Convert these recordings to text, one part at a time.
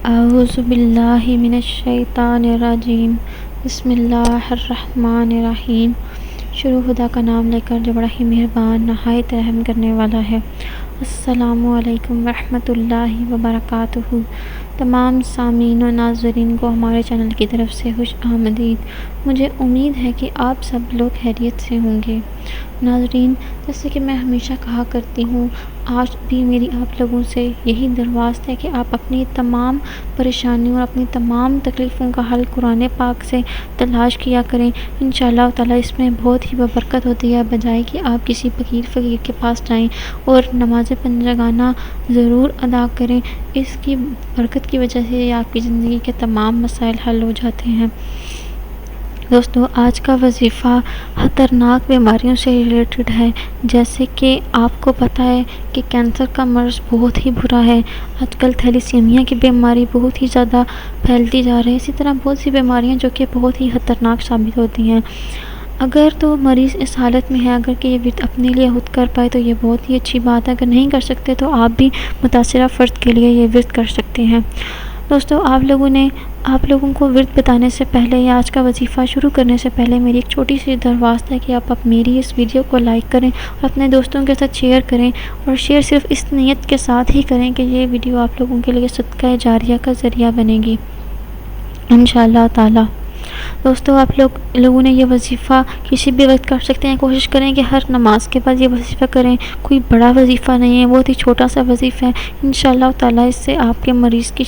اعوذ باللہ من الشیطان الرجیم بسم اللہ الرحمن الرحیم۔ شروع خدا کا نام لے کر جو بڑا ہی مہربان نہایت رحم کرنے والا ہے۔ السلام علیکم ورحمۃ اللہ وبرکاتہ۔ تمام سامعین و ناظرین کو ہمارے چینل کی طرف سے خوش آمدید۔ مجھے امید ہے کہ آپ سب لوگ خیریت سے ہوں گے۔ ناظرین، جیسے کہ میں ہمیشہ کہا کرتی ہوں، آج بھی میری آپ لوگوں سے یہی درخواست ہے کہ آپ اپنی تمام پریشانیوں اور اپنی تمام تکلیفوں کا حل قرآن پاک سے تلاش کیا کریں۔ انشاءاللہ تعالیٰ اس میں بہت ہی برکت ہوتی ہے، بجائے کہ آپ کسی فقیر کے پاس جائیں اور نماز پنجگانہ ضرور ادا کریں۔ اس کی برکت کی وجہ سے آپ کی زندگی کے تمام مسائل حل ہو جاتے ہیں۔ دوستو، آج کا وظیفہ خطرناک بیماریوں سے ریلیٹڈ ہے۔ جیسے کہ آپ کو پتہ ہے کہ کینسر کا مرض بہت ہی برا ہے۔ آج کل تھیلیسیمیا کی بیماری بہت ہی زیادہ پھیلتی جا رہی ہے۔ اسی طرح بہت سی بیماریاں جو کہ بہت ہی خطرناک ثابت ہوتی ہیں۔ اگر تو مریض اس حالت میں ہے، اگر کہ یہ ورد اپنے لیے خود کر پائے تو یہ بہت ہی اچھی بات ہے۔ اگر نہیں کر سکتے تو آپ بھی متاثرہ فرد کے لیے یہ ورد کر سکتے ہیں۔ دوستو، آپ لوگوں کو ورد بتانے سے پہلے یا آج کا وظیفہ شروع کرنے سے پہلے میری ایک چھوٹی سی درخواست ہے کہ آپ میری اس ویڈیو کو لائک کریں اور اپنے دوستوں کے ساتھ شیئر کریں، اور شیئر صرف اس نیت کے ساتھ ہی کریں کہ یہ ویڈیو آپ لوگوں کے لیے صدقہ جاریہ کا ذریعہ بنے گی انشاءاللہ تعالی۔ دوستو، آپ لوگوں نے یہ وظیفہ کسی بھی وقت کر سکتے ہیں۔ کوشش کریں کہ ہر نماز کے بعد یہ وظیفہ کریں۔ کوئی بڑا وظیفہ نہیں ہے، بہت ہی چھوٹا سا وظیفہ ہے۔ انشاءاللہ تعالیٰ اس سے آپ کے مریض کی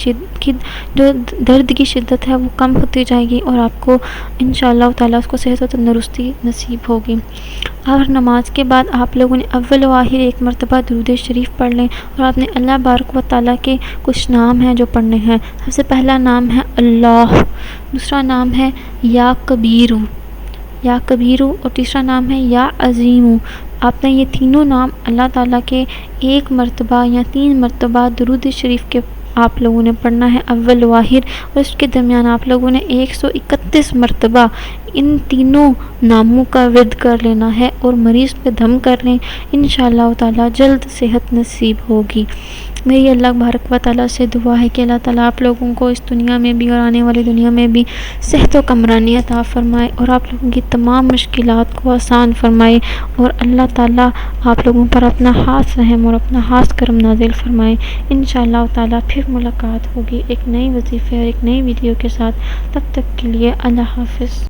جو درد کی شدت ہے وہ کم ہوتی جائے گی، اور آپ کو انشاءاللہ تعالیٰ اس کو صحت و تندرستی نصیب ہوگی۔ اور نماز کے بعد آپ لوگوں نے اول و آخر ایک مرتبہ درود شریف پڑھ لیں، اور آپ نے اللہ بارک و تعالیٰ کے کچھ نام ہیں جو پڑھنے ہیں۔ سب سے پہلا نام ہے اللہ، دوسرا نام ہے یا کبیرو، اور تیسرا نام ہے یا عظیمو۔ آپ نے یہ تینوں نام اللہ تعالیٰ کے ایک مرتبہ یا 3 مرتبہ درود شریف کے آپ لوگوں نے پڑھنا ہے اول و آخر، اور اس کے درمیان آپ لوگوں نے 131 مرتبہ ان تینوں ناموں کا ورد کر لینا ہے، اور مریض پہ دم کر لیں۔ انشاءاللہ تعالیٰ جلد صحت نصیب ہوگی۔ میری اللہ بارک و تعالیٰ سے دعا ہے کہ اللہ تعالیٰ آپ لوگوں کو اس دنیا میں بھی اور آنے والی دنیا میں بھی صحت و کمرانی عطا فرمائے، اور آپ لوگوں کی تمام مشکلات کو آسان فرمائے، اور اللہ تعالیٰ آپ لوگوں پر اپنا خاص رحم اور اپنا خاص کرم نازل فرمائے۔ انشاءاللہ تعالیٰ پھر ملاقات ہوگی ایک نئی وظیفے اور ایک نئی ویڈیو کے ساتھ۔ تب تک کے لیے اللہ حافظ۔